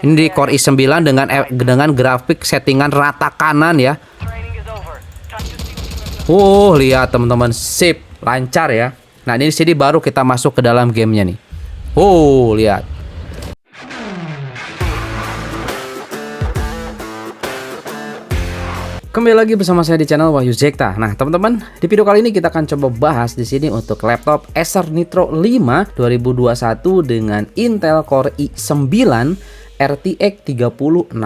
Ini di Core i9 dengan grafik settingan rata kanan ya. Lihat teman-teman, sip, lancar ya. Nah, ini di sini baru kita masuk ke dalam gamenya nih. Lihat. Kembali lagi bersama saya di channel Wahyu Zekta. Nah, teman-teman, di video kali ini kita akan coba bahas di sini untuk laptop Acer Nitro 5 2021 dengan Intel Core i9 RTX 3060.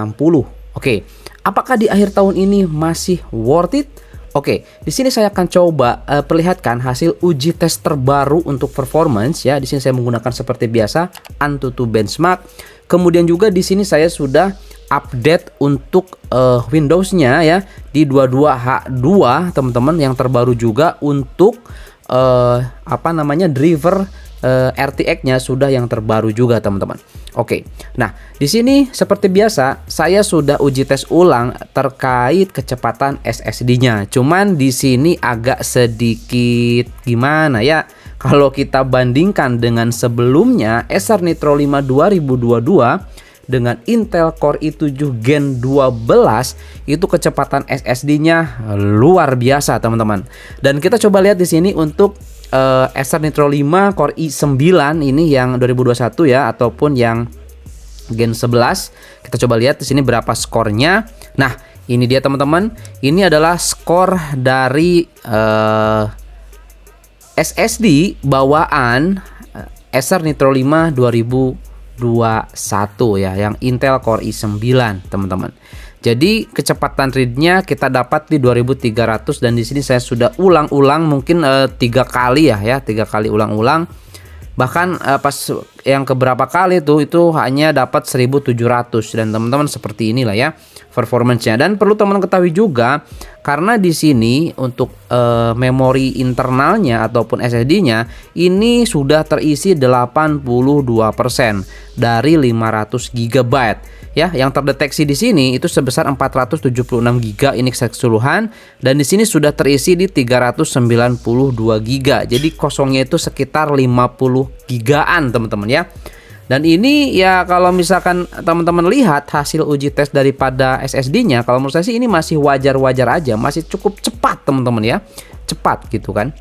Oke, apakah di akhir tahun ini masih worth it? Oke, di sini saya akan coba perlihatkan hasil uji tes terbaru untuk performance ya. Di sini saya menggunakan seperti biasa Antutu Benchmark. Kemudian juga di sini saya sudah update untuk Windows-nya ya di 22H2 teman-teman, yang terbaru juga untuk driver RTX-nya sudah yang terbaru juga teman-teman. Oke. Nah, di sini seperti biasa saya sudah uji tes ulang terkait kecepatan SSD-nya. Cuman di sini agak sedikit gimana ya? Kalau kita bandingkan dengan sebelumnya Acer Nitro 5 2022 dengan Intel Core i7 Gen 12, itu kecepatan SSD-nya luar biasa teman-teman. Dan kita coba lihat di sini untuk Acer Nitro 5 Core i9 ini yang 2021 ya, ataupun yang Gen 11. Kita coba lihat di sini berapa skornya. Nah, ini dia teman-teman. Ini adalah skor dari SSD bawaan Acer Nitro 5 2021 ya, yang Intel Core i9 teman-teman. Jadi kecepatan read-nya kita dapat di 2300, dan di sini saya sudah ulang-ulang mungkin 3 kali ya 3 kali ulang-ulang. Bahkan pas yang keberapa kali itu hanya dapat 1700, dan teman-teman seperti inilah ya performance-nya. Dan perlu teman-teman ketahui juga, karena di sini untuk memori internalnya ataupun SSD-nya ini sudah terisi 82% dari 500 GB ya. Yang terdeteksi di sini itu sebesar 476 GB ini keseluruhan, dan di sini sudah terisi di 392 GB. Jadi kosongnya itu sekitar 50 gigaan teman-teman ya. Dan ini ya kalau misalkan teman-teman lihat hasil uji tes daripada SSD-nya, kalau menurut saya sih ini masih wajar-wajar aja, masih cukup cepat teman-teman ya. Cepat gitu kan.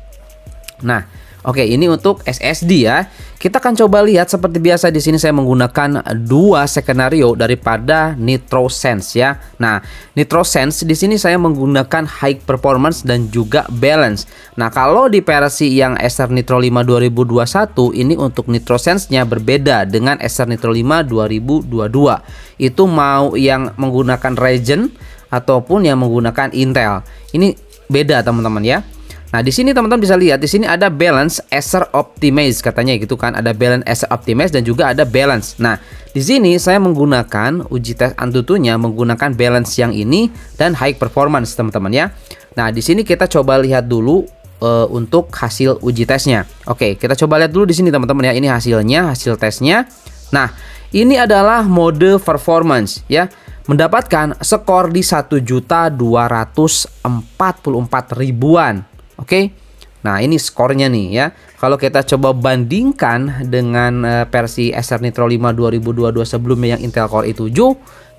Nah, oke, ini untuk SSD ya. Kita akan coba lihat seperti biasa di sini saya menggunakan 2 skenario daripada NitroSense ya. Nah, NitroSense di sini saya menggunakan high performance dan juga balance. Nah, kalau di versi yang Acer Nitro 5 2021 ini untuk NitroSense-nya berbeda dengan Acer Nitro 5 2022. Itu mau yang menggunakan Ryzen ataupun yang menggunakan Intel. Ini beda teman-teman ya. Nah, di sini teman-teman bisa lihat di sini ada balance Acer Optimize katanya gitu kan, ada balance Acer Optimize dan juga ada balance. Nah, di sini saya menggunakan uji tes Antutunya menggunakan balance yang ini dan high performance teman-teman ya. Nah, di sini kita coba lihat dulu untuk hasil uji tesnya. Oke, kita coba lihat dulu di sini teman-teman ya. Ini hasilnya, hasil tesnya. Nah, ini adalah mode performance ya. Mendapatkan skor di 1.244.000-an. Oke, nah ini skornya nih ya. Kalau kita coba bandingkan dengan versi Acer Nitro 5 2022 sebelumnya yang Intel Core i7,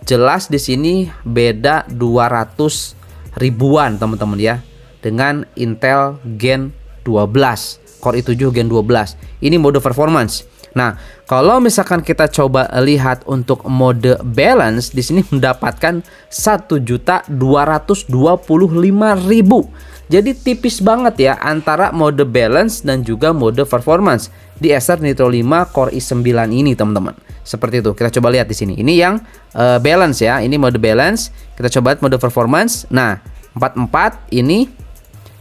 jelas di sini beda 200 ribuan teman-teman ya, dengan Intel Gen 12 Core i7 Gen 12. Ini mode performance. Nah, kalau misalkan kita coba lihat untuk mode balance, di sini mendapatkan 1.225.000. Jadi tipis banget ya antara mode balance dan juga mode performance di Acer Nitro 5 Core i9 ini teman-teman. Seperti itu. Kita coba lihat di sini. Ini yang balance ya. Ini mode balance. Kita coba lihat mode performance. Nah, 44 ini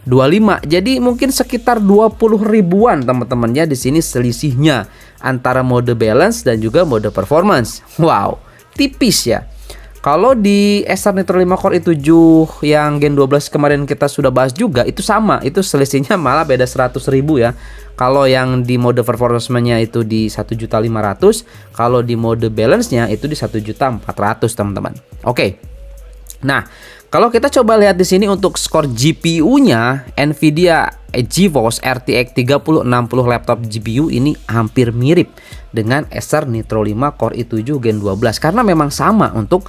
25. Jadi mungkin sekitar 20 ribuan teman-teman ya di sini selisihnya antara mode balance dan juga mode performance. Wow, tipis ya. Kalau di Acer Nitro 5 Core i7 yang Gen 12 kemarin kita sudah bahas juga, itu sama, itu selisihnya malah beda 100.000 ya. Kalau yang di mode performance-nya itu di 1.500.000, kalau di mode balance-nya itu di 1.400.000 teman-teman. Oke. Nah, kalau kita coba lihat di sini untuk skor GPU-nya, Nvidia GeForce RTX 3060 laptop GPU ini hampir mirip dengan Acer Nitro 5 Core i7 Gen 12 karena memang sama untuk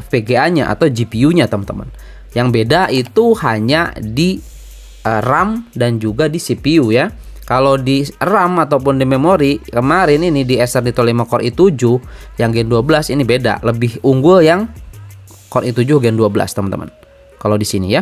VGA-nya atau GPU-nya, teman-teman. Yang beda itu hanya di RAM dan juga di CPU ya. Kalau di RAM ataupun di memori, kemarin ini di Acer Nitro 5 Core i7 yang Gen 12 ini beda, lebih unggul yang Core i7 Gen 12, teman-teman. Kalau di sini ya.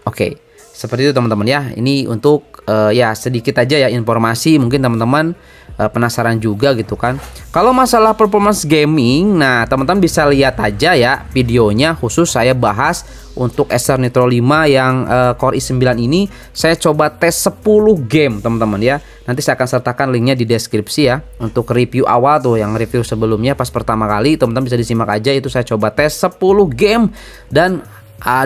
Oke, seperti itu teman-teman ya. Ini untuk ya sedikit aja ya informasi, mungkin teman-teman penasaran juga gitu kan. Kalau masalah performance gaming, nah teman-teman bisa lihat aja ya videonya, khusus saya bahas untuk Acer Nitro 5 yang Core i9 ini. Saya coba tes 10 game teman-teman ya. Nanti saya akan sertakan linknya di deskripsi ya. Untuk review awal tuh, yang review sebelumnya pas pertama kali, teman-teman bisa disimak aja. Itu saya coba tes 10 game dan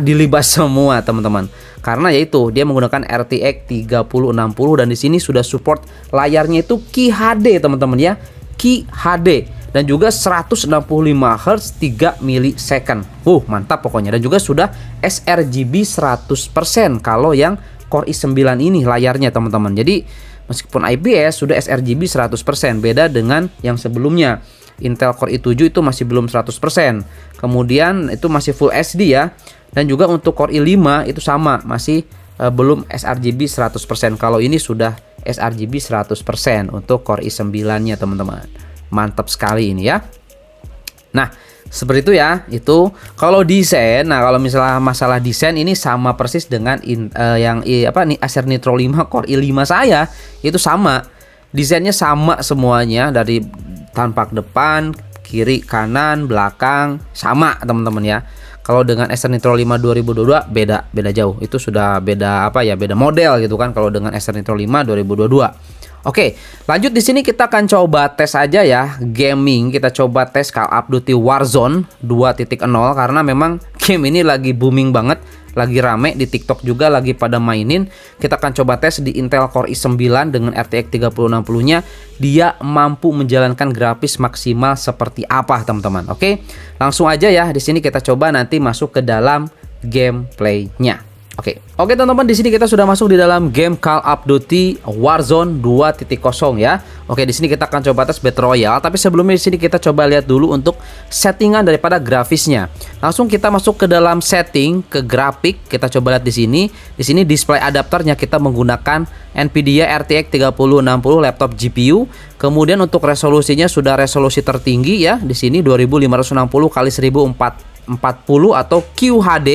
dilibas semua teman-teman. Karena yaitu dia menggunakan RTX 3060 dan di sini sudah support layarnya itu QHD teman-teman ya. QHD dan juga 165 Hz 3 millisecond. Mantap pokoknya. Dan juga sudah sRGB 100% kalau yang Core i9 ini layarnya teman-teman. Jadi meskipun IPS sudah sRGB 100%, beda dengan yang sebelumnya. Intel Core i7 itu masih belum 100%. Kemudian itu masih Full HD ya. Dan juga untuk Core i5 itu sama, masih belum sRGB 100%. Kalau ini sudah sRGB 100% untuk Core i9-nya teman-teman. Mantap sekali ini ya. Nah, seperti itu ya. Itu kalau desain. Nah, kalau misalnya masalah desain ini sama persis dengan Acer Nitro 5 Core i5 saya. Itu sama. Desainnya sama semuanya, dari tampak depan, kiri, kanan, belakang sama teman-teman ya. Kalau dengan Acer Nitro 5 2022 beda jauh. Itu sudah beda beda model gitu kan kalau dengan Acer Nitro 5 2022. Oke, lanjut di sini kita akan coba tes aja ya gaming. Kita coba tes Call of Duty Warzone 2.0 karena memang game ini lagi booming banget, lagi rame di TikTok juga lagi pada mainin. Kita akan coba tes di Intel Core i9 dengan RTX 3060-nya. Dia mampu menjalankan grafis maksimal seperti apa, teman-teman. Oke. Langsung aja ya, di sini kita coba nanti masuk ke dalam gameplaynya. Oke teman-teman, di sini kita sudah masuk di dalam game Call of Duty Warzone 2.0 ya. Oke, di sini kita akan coba tes Battle Royale, tapi sebelumnya di sini kita coba lihat dulu untuk settingan daripada grafisnya. Langsung kita masuk ke dalam setting, ke grafik, kita coba lihat di sini. Di sini display adapternya kita menggunakan Nvidia RTX 3060 laptop GPU. Kemudian untuk resolusinya sudah resolusi tertinggi ya. Di sini 2560 x 1040 atau QHD.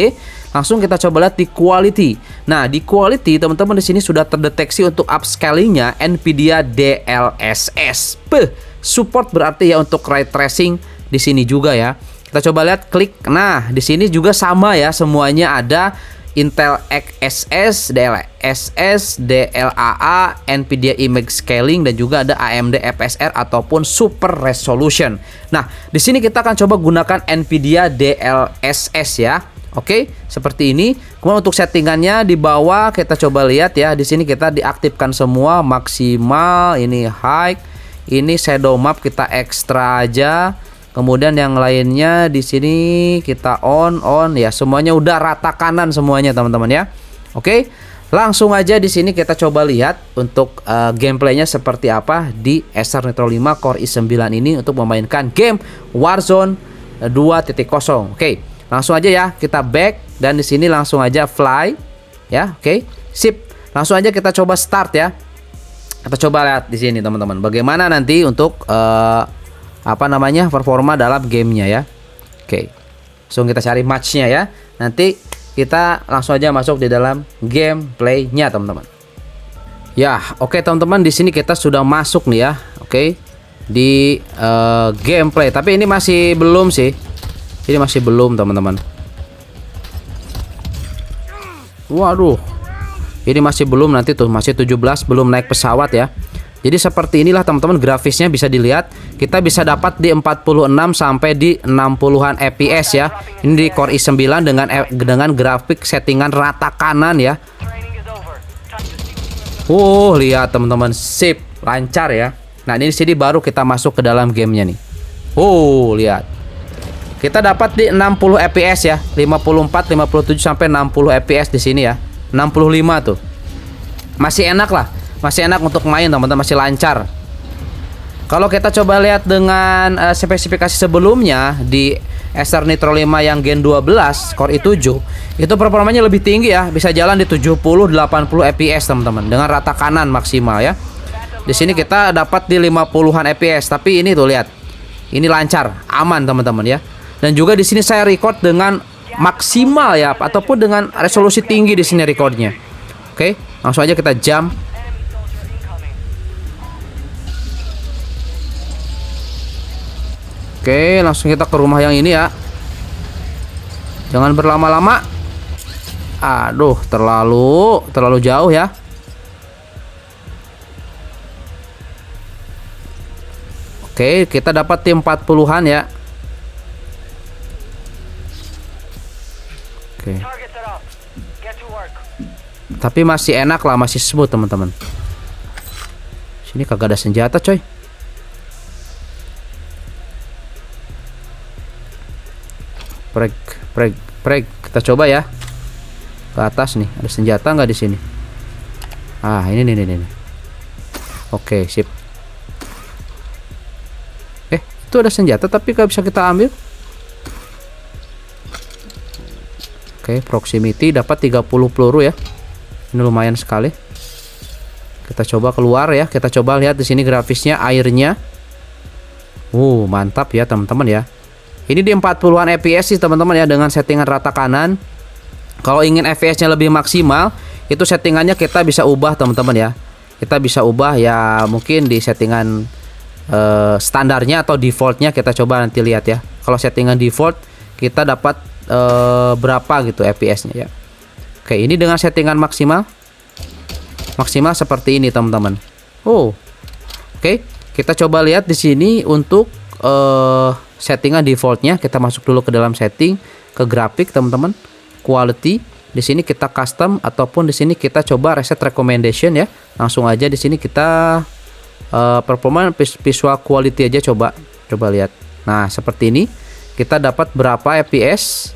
Langsung kita coba lihat di quality. Nah, di quality teman-teman di sini sudah terdeteksi untuk upscalingnya Nvidia DLSS. Support berarti ya untuk ray tracing di sini juga ya. Kita coba lihat klik. Nah, di sini juga sama ya, semuanya ada Intel XSS, DLSS, DLAA, Nvidia Image Scaling dan juga ada AMD FSR ataupun Super Resolution. Nah, di sini kita akan coba gunakan Nvidia DLSS ya. Oke, seperti ini. Kemudian untuk settingannya di bawah kita coba lihat ya. Di sini kita diaktifkan semua maksimal, ini high, ini shadow map kita ekstra aja. Kemudian yang lainnya di sini kita on ya. Semuanya udah rata kanan semuanya teman-teman ya. Oke, langsung aja di sini kita coba lihat untuk gameplaynya seperti apa di Acer Nitro 5 Core i9 ini untuk memainkan game Warzone 2.0. Oke. Langsung aja ya kita back dan di sini langsung aja fly ya. Oke, sip. Langsung aja kita coba start ya. Kita coba lihat di sini teman-teman bagaimana nanti untuk performa dalam gamenya ya. Oke. Langsung kita cari matchnya ya. Nanti kita langsung aja masuk di dalam gameplaynya teman-teman. Ya, oke teman-teman, di sini kita sudah masuk nih ya. Oke. Di gameplay, tapi ini masih belum sih. Ini masih belum teman-teman. Waduh. Ini masih belum, nanti tuh masih 17 belum naik pesawat ya. Jadi seperti inilah teman-teman grafisnya bisa dilihat. Kita bisa dapat di 46 sampai di 60-an fps ya. Ini di Core i9 dengan grafik settingan rata kanan ya. Lihat teman-teman, sip, lancar ya. Nah, ini di sini baru kita masuk ke dalam gamenya nih. Lihat. Kita dapat di 60 fps ya. 54, 57 sampai 60 fps di sini ya. 65 tuh. Masih enak lah. Masih enak untuk main teman-teman, masih lancar. Kalau kita coba lihat dengan spesifikasi sebelumnya di Acer Nitro 5 yang Gen 12 Core i7, itu performanya lebih tinggi ya, bisa jalan di 70-80 fps teman-teman dengan rata kanan maksimal ya. Di sini kita dapat di 50-an fps, tapi ini tuh lihat. Ini lancar, aman teman-teman ya. Dan juga di sini saya record dengan maksimal ya, ataupun dengan resolusi tinggi di sini recordnya. Oke, langsung aja kita jump. Oke, langsung kita ke rumah yang ini ya. Jangan berlama-lama. Aduh, terlalu jauh ya. Oke, kita dapat tim 40-an ya. Oke. Tapi masih enak lah, masih smooth teman-teman. Sini kagak ada senjata coy. Preg. Kita coba ya. Ke atas nih, ada senjata nggak di sini? Ah, ini nih. Oke, sip. Itu ada senjata tapi nggak bisa kita ambil. Oke, proximity dapat 30 peluru ya. Ini lumayan sekali. Kita coba keluar ya. Kita coba lihat di sini grafisnya, airnya. Mantap ya teman-teman ya. Ini di 40-an fps sih teman-teman ya, dengan settingan rata kanan. Kalau ingin fps-nya lebih maksimal, itu settingannya kita bisa ubah teman-teman ya. Kita bisa ubah ya, mungkin di settingan standarnya atau defaultnya. Kita coba nanti lihat ya. Kalau settingan default kita dapat berapa gitu fps-nya ya. Oke, ini dengan settingan maksimal seperti ini teman-teman. Oke, kita coba lihat di sini untuk settingan defaultnya. Kita masuk dulu ke dalam setting, ke grafik teman-teman, quality. Di sini kita custom ataupun di sini kita coba reset recommendation ya. Langsung aja di sini kita performance visual quality aja, coba lihat. Nah, seperti ini. Kita dapat berapa fps?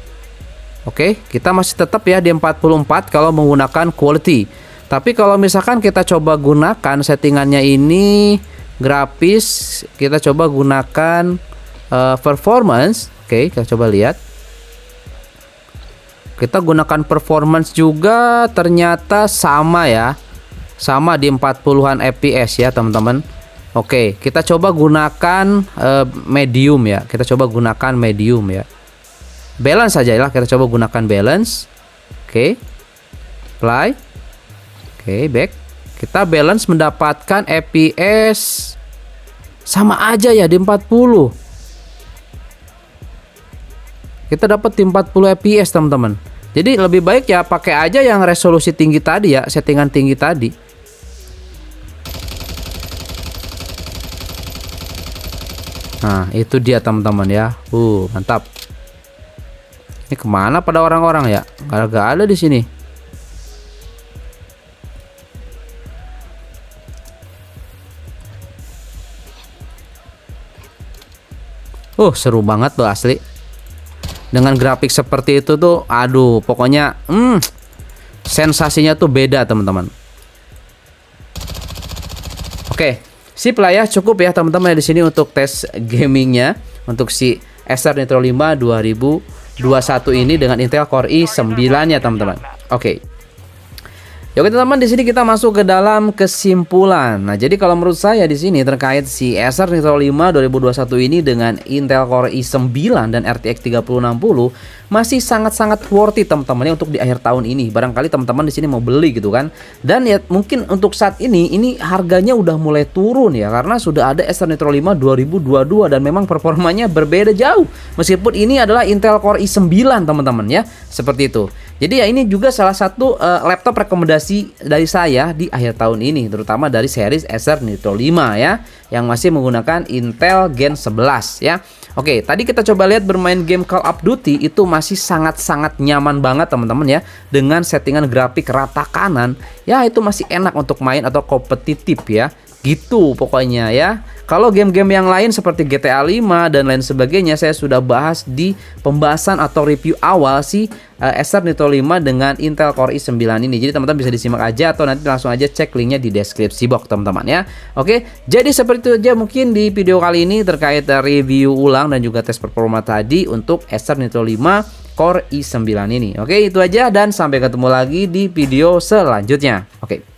Oke, kita masih tetap ya di 44 kalau menggunakan quality. Tapi kalau misalkan kita coba gunakan settingannya ini grafis, kita coba gunakan performance. Oke, kita coba lihat. Kita gunakan performance juga, ternyata sama ya. Sama di 40-an fps ya teman-teman. Oke, kita coba gunakan medium ya. Kita coba gunakan medium ya. Balance saja lah, kita coba gunakan balance. Oke. Apply. Oke, back. Kita balance mendapatkan fps sama aja ya di 40. Kita dapat di 40 fps teman-teman. Jadi lebih baik ya pakai aja yang resolusi tinggi tadi ya, settingan tinggi tadi. Nah, itu dia teman-teman ya. Mantap. Ini kemana pada orang-orang ya? Gak ada di sini. Seru banget tuh asli. Dengan grafik seperti itu tuh, aduh, pokoknya sensasinya tuh beda teman-teman. Oke. Sip lah ya, cukup ya teman-teman di sini untuk tes gamingnya untuk si Acer Nitro 5 2021 ini dengan Intel Core i9 ya teman-teman. Oke. Ya oke teman-teman, di sini kita masuk ke dalam kesimpulan. Nah, jadi kalau menurut saya di sini terkait si Acer Nitro 5 2021 ini dengan Intel Core i9 dan RTX 3060 masih sangat-sangat worth it teman-teman ya untuk di akhir tahun ini. Barangkali teman-teman di sini mau beli gitu kan. Dan ya mungkin untuk saat ini harganya udah mulai turun ya, karena sudah ada Acer Nitro 5 2022 dan memang performanya berbeda jauh. Meskipun ini adalah Intel Core i9 teman-teman ya. Seperti itu. Jadi ya ini juga salah satu laptop rekomendasi dari saya di akhir tahun ini, terutama dari series Acer Nitro 5 ya, yang masih menggunakan Intel Gen 11 ya. Oke, tadi kita coba lihat bermain game Call of Duty itu masih sangat-sangat nyaman banget teman-teman ya, dengan settingan grafik rata kanan. Ya itu masih enak untuk main atau kompetitif ya. Gitu pokoknya ya. Kalau game-game yang lain seperti GTA 5 dan lain sebagainya saya sudah bahas di pembahasan atau review awal si Acer Nitro 5 dengan Intel Core i9 ini. Jadi teman-teman bisa disimak aja atau nanti langsung aja cek linknya di deskripsi box teman-teman ya. Oke, jadi seperti itu aja mungkin di video kali ini terkait review ulang dan juga tes performa tadi untuk Acer Nitro 5 Core i9 ini. Oke, itu aja dan sampai ketemu lagi di video selanjutnya. Oke.